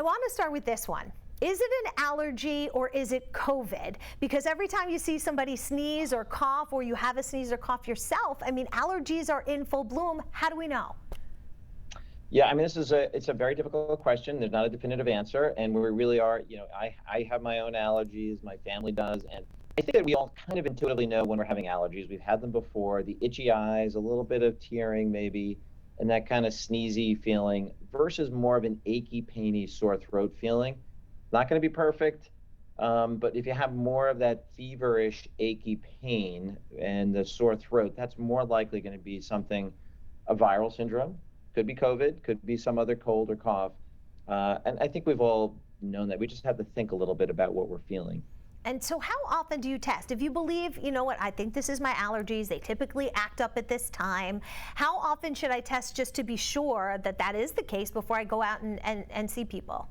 I want to start with this one. Is it an allergy or is it COVID? Because every time you see somebody sneeze or cough, or you have a sneeze or cough yourself, I mean, allergies are in full bloom. How do we know? Yeah, I mean, it's a very difficult question. There's not a definitive answer, and we really are. I have my own allergies. My family does, and I think that we all kind of intuitively know when we're having allergies. We've had them before. The itchy eyes, a little bit of tearing, maybe, and that kind of sneezy feeling, versus more of an achy, painy, sore throat feeling. Not going to be perfect, but if you have more of that feverish, achy pain and the sore throat, that's more likely going to be something, a viral syndrome. Could be COVID, could be some other cold or cough. And I think we've all known that. We just have to think a little bit about what we're feeling. And so how often do you test? If you believe, you know what, I think this is my allergies, they typically act up at this time, how often should I test just to be sure that that is the case before I go out and see people?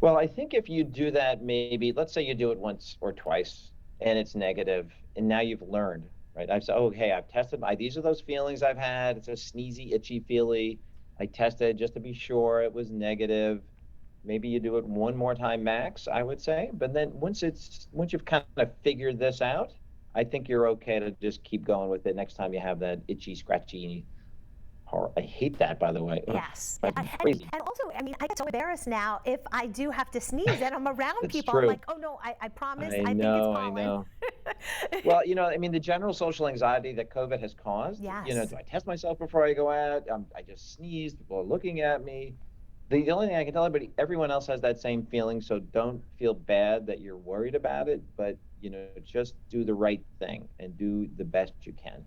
Well, I think if you do that, maybe, let's say you do it once or twice and it's negative, and now you've learned, right? I've said, oh, hey, I've tested these are those feelings I've had. It's a sneezy, itchy feely. I tested just to be sure it was negative. Maybe you do it one more time max, I would say. But then once you've kind of figured this out, I think you're okay to just keep going with it next time you have that itchy, scratchy. I hate that, by the way. Ugh, Yes. drives me And, crazy. and also, I mean, I get so embarrassed now if I do have to sneeze and I'm around It's people. I'm true. like, oh no, I promise, I I think it's know, I pollen. know. Well, I mean, the general social anxiety that COVID has caused, Yes. do I test myself before I go out? I just sneezed, people are looking at me. The only thing I can tell everybody, everyone else has that same feeling, so don't feel bad that you're worried about it, but, just do the right thing and do the best you can.